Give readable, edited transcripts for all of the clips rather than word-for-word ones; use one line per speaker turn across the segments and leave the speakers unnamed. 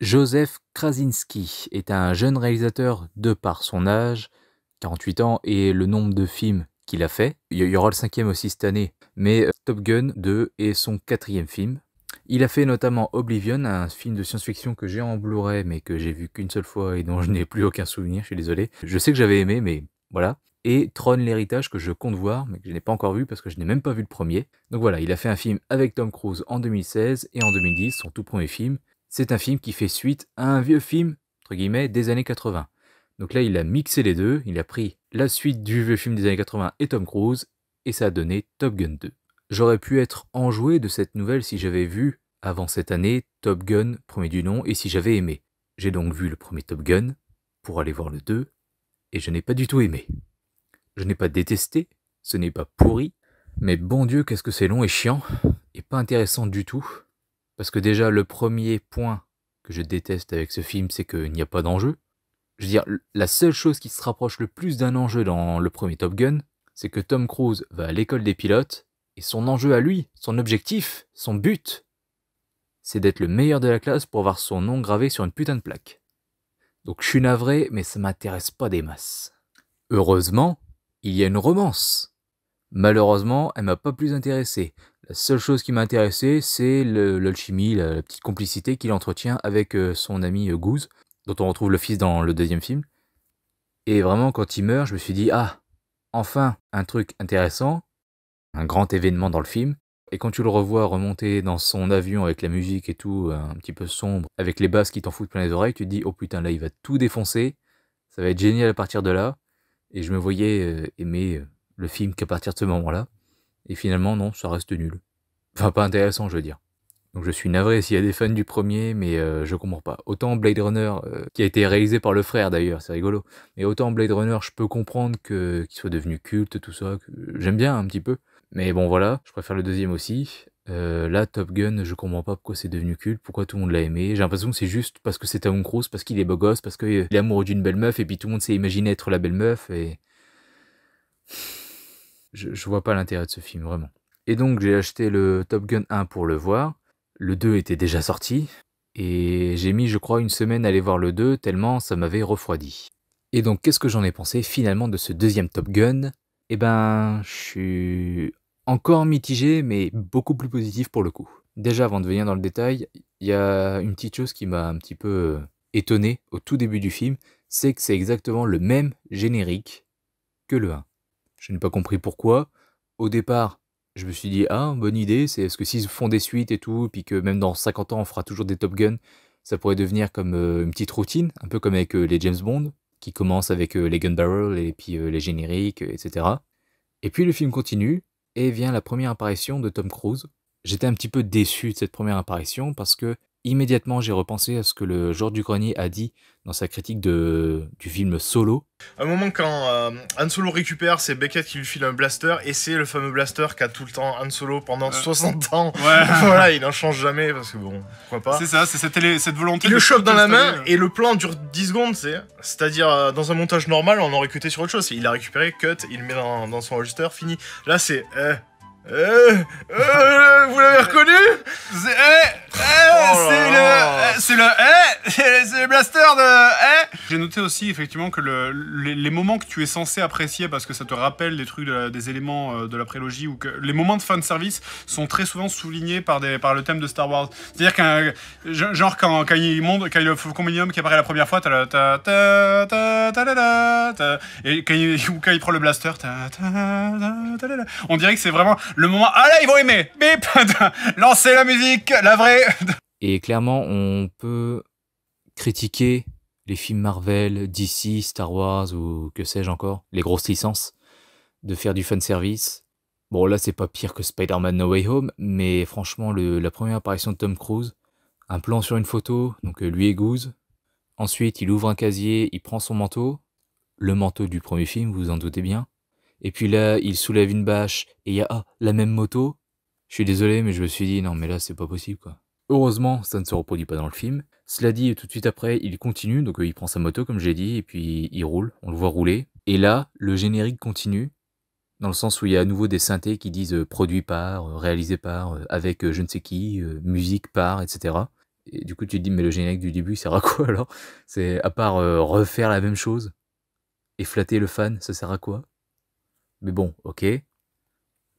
Joseph Krasinski est un jeune réalisateur de par son âge, 48 ans, et le nombre de films qu'il a fait. Il y aura le 5e aussi cette année, mais Top Gun 2 est son 4e film. Il a fait notamment Oblivion, un film de science-fiction que j'ai en Blu-ray, mais que j'ai vu qu'une seule fois et dont je n'ai plus aucun souvenir, je suis désolé. Je sais que j'avais aimé, mais voilà. Et Tron l'héritage que je compte voir, mais que je n'ai pas encore vu parce que je n'ai même pas vu le premier. Donc voilà, il a fait un film avec Tom Cruise en 2016 et en 2010, son tout premier film. C'est un film qui fait suite à un vieux film, entre guillemets, des années 80. Donc là, il a mixé les deux, il a pris la suite du vieux film des années 80 et Tom Cruise, et ça a donné Top Gun 2. J'aurais pu être enjoué de cette nouvelle si j'avais vu, avant cette année, Top Gun, premier du nom, et si j'avais aimé. J'ai donc vu le premier Top Gun, pour aller voir le 2, et je n'ai pas du tout aimé. Je n'ai pas détesté, ce n'est pas pourri, mais bon Dieu, qu'est-ce que c'est long et chiant, et pas intéressant du tout. Parce que déjà, le premier point que je déteste avec ce film, c'est qu'il n'y a pas d'enjeu. Je veux dire, la seule chose qui se rapproche le plus d'un enjeu dans le premier Top Gun, c'est que Tom Cruise va à l'école des pilotes, et son enjeu à lui, son objectif, son but, c'est d'être le meilleur de la classe pour avoir son nom gravé sur une putain de plaque. Donc je suis navré, mais ça m'intéresse pas des masses. Heureusement, il y a une romance. Malheureusement, elle m'a pas plus intéressé. La seule chose qui m'a intéressé, c'est l'alchimie, la petite complicité qu'il entretient avec son ami Goose, dont on retrouve le fils dans le deuxième film. Et vraiment, quand il meurt, je me suis dit, ah, enfin, un truc intéressant, un grand événement dans le film. Et quand tu le revois remonter dans son avion avec la musique et tout, un petit peu sombre, avec les basses qui t'en foutent plein les oreilles, tu te dis, oh putain, là, il va tout défoncer, ça va être génial à partir de là. Et je me voyais aimer le film qu'à partir de ce moment-là. Et finalement, non, ça reste nul. Enfin, pas intéressant, je veux dire. Donc je suis navré s'il y a des fans du premier, mais je comprends pas. Autant Blade Runner, qui a été réalisé par le frère d'ailleurs, c'est rigolo. Mais autant Blade Runner, je peux comprendre qu'il soit devenu culte, tout ça, que j'aime bien un petit peu. Mais bon voilà, je préfère le deuxième aussi. Là, Top Gun, je comprends pas pourquoi c'est devenu culte, pourquoi tout le monde l'a aimé. J'ai l'impression que c'est juste parce que c'est Tom Cruise, parce qu'il est beau gosse, parce qu'il est amoureux d'une belle meuf, et puis tout le monde s'est imaginé être la belle meuf, et... Je vois pas l'intérêt de ce film, vraiment. Et donc j'ai acheté le Top Gun 1 pour le voir. Le 2 était déjà sorti. Et j'ai mis, je crois, une semaine à aller voir le 2, tellement ça m'avait refroidi. Et donc qu'est-ce que j'en ai pensé finalement de ce deuxième Top Gun? Eh ben, je suis encore mitigé, mais beaucoup plus positif pour le coup. Déjà, avant de venir dans le détail, il y a une petite chose qui m'a un petit peu étonné au tout début du film, c'est que c'est exactement le même générique que le 1. Je n'ai pas compris pourquoi. Au départ, je me suis dit, ah, bonne idée, c'est est-ce que s'ils font des suites et tout, puis que même dans 50 ans, on fera toujours des Top Gun, ça pourrait devenir comme une petite routine, un peu comme avec les James Bond, qui commencent avec les gun barrels et puis les génériques, etc. Et puis le film continue, et vient la première apparition de Tom Cruise. J'étais un petit peu déçu de cette première apparition, parce que immédiatement j'ai repensé à ce que le Georges Dugrenier a dit dans sa critique du film Solo.
À un moment, quand Han Solo récupère, c'est Beckett qui lui file un blaster, et c'est le fameux blaster qu'a tout le temps Han Solo pendant 60 ans.
Ouais.
Voilà, il n'en change jamais, parce que bon, pourquoi pas.
C'est ça, c'est cette volonté.
Il le chope dans la main, et le plan dure 10 secondes, c'est-à-dire, dans un montage normal, on aurait cuté sur autre chose. Il a récupéré, cut, il le met dans son holster, fini. Là, c'est... vous l'avez reconnu?
C'est le blaster de. J'ai noté aussi effectivement que les moments que tu es censé apprécier parce que ça te rappelle des trucs des éléments de la prélogie ou que les moments de fanservice sont très souvent soulignés par le thème de Star Wars. C'est-à-dire genre quand il monte, quand il y a le Faucon Millennium qui apparaît la première fois, t'as le et quand il prend le blaster, on dirait que c'est vraiment le moment. Ah là, ils vont aimer. Bip, lancez la musique, la vraie.
Et clairement, on peut critiquer les films Marvel, DC, Star Wars ou que sais-je encore, les grosses licences, de faire du fanservice. Bon, là, c'est pas pire que Spider-Man No Way Home, mais franchement, la première apparition de Tom Cruise, un plan sur une photo, donc lui et Goose. Ensuite, il ouvre un casier, il prend son manteau, le manteau du premier film, vous vous en doutez bien. Et puis là, il soulève une bâche et il y a la même moto. Je suis désolé, mais je me suis dit, non mais là, c'est pas possible quoi. Heureusement, ça ne se reproduit pas dans le film. Cela dit, tout de suite après, il continue, donc il prend sa moto, comme j'ai dit, et puis il roule, on le voit rouler. Et là, le générique continue, dans le sens où il y a à nouveau des synthés qui disent produit par, réalisé par, avec je ne sais qui, musique par, etc. Et du coup, tu te dis, mais le générique du début, il sert à quoi alors? C'est à part refaire la même chose et flatter le fan, ça sert à quoi? Mais bon, ok.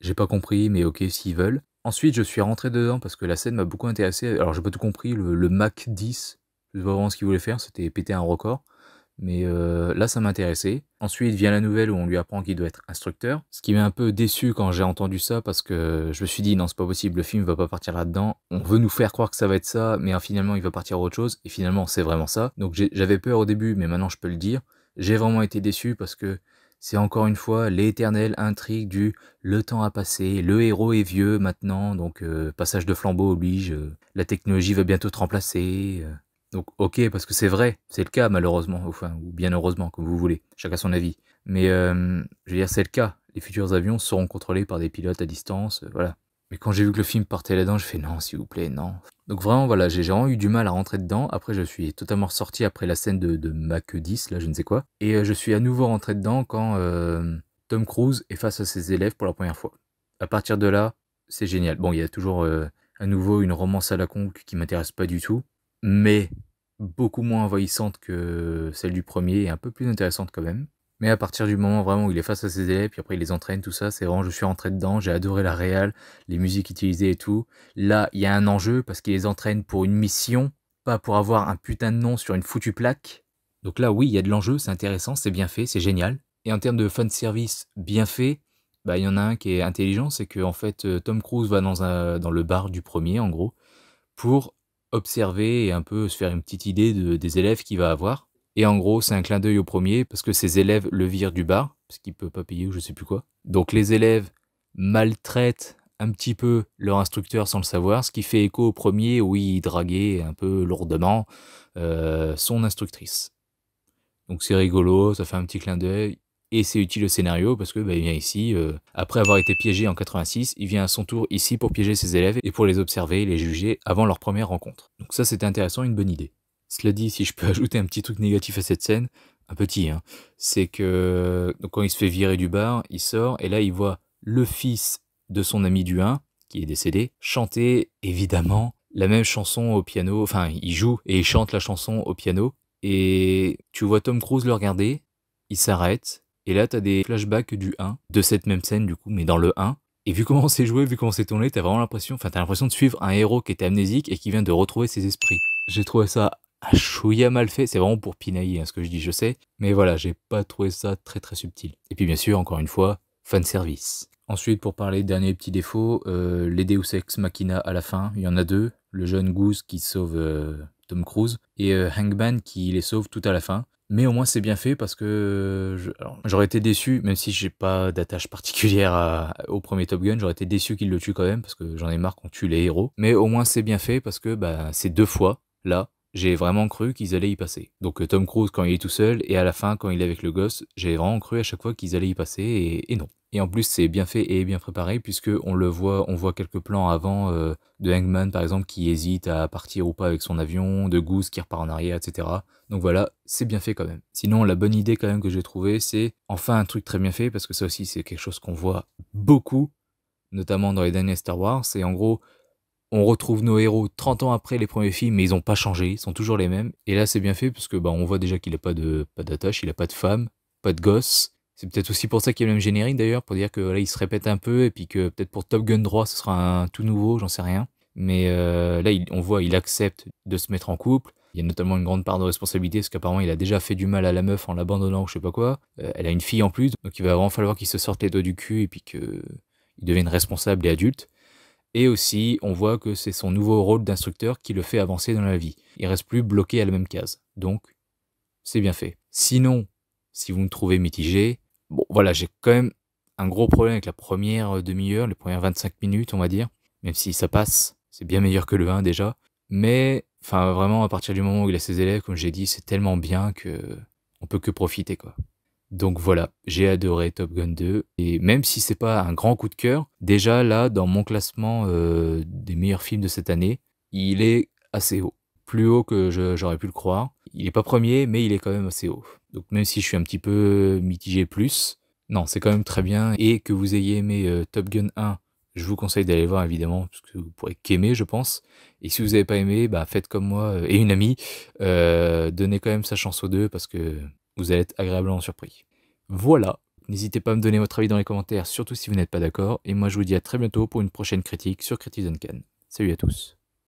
J'ai pas compris, mais ok, s'ils veulent. Ensuite, je suis rentré dedans parce que la scène m'a beaucoup intéressé. Alors, j'ai pas tout compris, le Mach 10, je sais pas vraiment ce qu'il voulait faire, c'était péter un record. Mais là, ça m'intéressait. Ensuite vient la nouvelle où on lui apprend qu'il doit être instructeur. Ce qui m'a un peu déçu quand j'ai entendu ça parce que je me suis dit non, c'est pas possible, le film va pas partir là-dedans. On veut nous faire croire que ça va être ça, mais finalement il va partir à autre chose. Et finalement, c'est vraiment ça. Donc j'avais peur au début, mais maintenant je peux le dire. J'ai vraiment été déçu parce que c'est encore une fois l'éternelle intrigue du le temps a passé, le héros est vieux maintenant, donc passage de flambeau oblige, la technologie va bientôt te remplacer. Donc ok, parce que c'est vrai, c'est le cas malheureusement, enfin, ou bien heureusement, comme vous voulez, chacun son avis. Mais je veux dire, c'est le cas. Les futurs avions seront contrôlés par des pilotes à distance, voilà. Mais quand j'ai vu que le film partait là-dedans, je fais non, s'il vous plaît, non. Donc vraiment, voilà, j'ai vraiment eu du mal à rentrer dedans. Après, je suis totalement ressorti après la scène de Mach 10, là, je ne sais quoi. Et je suis à nouveau rentré dedans quand Tom Cruise est face à ses élèves pour la première fois. À partir de là, c'est génial. Bon, il y a toujours à nouveau une romance à la con qui m'intéresse pas du tout, mais beaucoup moins envahissante que celle du premier et un peu plus intéressante quand même. Mais à partir du moment vraiment où il est face à ses élèves, puis après il les entraîne, tout ça, c'est vraiment, je suis rentré dedans, j'ai adoré la réal, les musiques utilisées et tout. Là, il y a un enjeu parce qu'il les entraîne pour une mission, pas pour avoir un putain de nom sur une foutue plaque. Donc là, oui, il y a de l'enjeu, c'est intéressant, c'est bien fait, c'est génial. Et en termes de fanservice bien fait, bah il y en a un qui est intelligent, c'est que en fait Tom Cruise va dans le bar du premier, en gros, pour observer et un peu se faire une petite idée des élèves qu'il va avoir. Et en gros, c'est un clin d'œil au premier parce que ses élèves le virent du bar, parce qu'il peut pas payer ou je sais plus quoi. Donc les élèves maltraitent un petit peu leur instructeur sans le savoir, ce qui fait écho au premier où il draguait un peu lourdement son instructrice. Donc c'est rigolo, ça fait un petit clin d'œil. Et c'est utile au scénario parce que il vient ici, après avoir été piégé en 86, il vient à son tour ici pour piéger ses élèves et pour les observer et les juger avant leur première rencontre. Donc ça c'était intéressant, une bonne idée. Cela dit, si je peux ajouter un petit truc négatif à cette scène, un petit, hein, c'est que donc quand il se fait virer du bar, il sort et là il voit le fils de son ami du 1, qui est décédé, chanter évidemment la même chanson au piano, enfin il joue et il chante la chanson au piano. Et tu vois Tom Cruise le regarder, il s'arrête, et là t'as des flashbacks du 1, de cette même scène du coup, mais dans le 1. Et vu comment c'est joué, vu comment c'est tourné, t'as l'impression de suivre un héros qui était amnésique et qui vient de retrouver ses esprits. J'ai trouvé ça un chouïa mal fait, c'est vraiment pour pinailler ce que je dis, je sais, mais voilà, j'ai pas trouvé ça très très subtil. Et puis bien sûr, encore une fois, fanservice. Ensuite, pour parler dernier petit défaut, les Deus Ex Machina à la fin, il y en a deux, le jeune Goose qui sauve Tom Cruise et Hangman qui les sauve tout à la fin. Mais au moins c'est bien fait parce que j'aurais été déçu, même si j'ai pas d'attache particulière au premier Top Gun, j'aurais été déçu qu'il le tue quand même parce que j'en ai marre qu'on tue les héros. Mais au moins c'est bien fait parce que c'est deux fois là. J'ai vraiment cru qu'ils allaient y passer. Donc Tom Cruise quand il est tout seul et à la fin quand il est avec le gosse, j'ai vraiment cru à chaque fois qu'ils allaient y passer et non. Et en plus c'est bien fait et bien préparé puisque on voit quelques plans avant de Hangman par exemple qui hésite à partir ou pas avec son avion, de Goose qui repart en arrière, etc. Donc voilà, c'est bien fait quand même. Sinon la bonne idée quand même que j'ai trouvé, c'est enfin un truc très bien fait parce que ça aussi c'est quelque chose qu'on voit beaucoup, notamment dans les derniers Star Wars, c'est en gros on retrouve nos héros 30 ans après les premiers films, mais ils ont pas changé, ils sont toujours les mêmes. Et là, c'est bien fait parce que on voit déjà qu'il a pas d'attache, il a pas de femme, pas de gosse. C'est peut-être aussi pour ça qu'il y a le même générique d'ailleurs, pour dire que là, il se répète un peu et puis que peut-être pour Top Gun 3, ce sera un tout nouveau, j'en sais rien. Mais là, on voit, il accepte de se mettre en couple. Il y a notamment une grande part de responsabilité parce qu'apparemment, il a déjà fait du mal à la meuf en l'abandonnant ou je sais pas quoi. Elle a une fille en plus, donc il va vraiment falloir qu'il se sorte les doigts du cul et puis qu'il devienne responsable et adulte. Et aussi, on voit que c'est son nouveau rôle d'instructeur qui le fait avancer dans la vie. Il reste plus bloqué à la même case. Donc, c'est bien fait. Sinon, si vous me trouvez mitigé, bon, voilà, j'ai quand même un gros problème avec la première demi-heure, les premières 25 minutes, on va dire. Même si ça passe, c'est bien meilleur que le 1 déjà. Mais, enfin, vraiment, à partir du moment où il a ses élèves, comme j'ai dit, c'est tellement bien que on peut que profiter, quoi. Donc voilà, j'ai adoré Top Gun 2 et même si c'est pas un grand coup de cœur, déjà là dans mon classement des meilleurs films de cette année, il est assez haut, plus haut que j'aurais pu le croire. Il est pas premier mais il est quand même assez haut. Donc même si je suis un petit peu mitigé plus, non c'est quand même très bien et que vous ayez aimé Top Gun 1 Je vous conseille d'aller voir évidemment, parce que vous pourrez qu'aimer, je pense. Et si vous n'avez pas aimé, bah, faites comme moi et une amie, donnez quand même sa chance aux deux, parce que vous allez être agréablement surpris. Voilà, n'hésitez pas à me donner votre avis dans les commentaires, surtout si vous n'êtes pas d'accord. Et moi je vous dis à très bientôt pour une prochaine critique sur Critics Uncan. Salut à tous.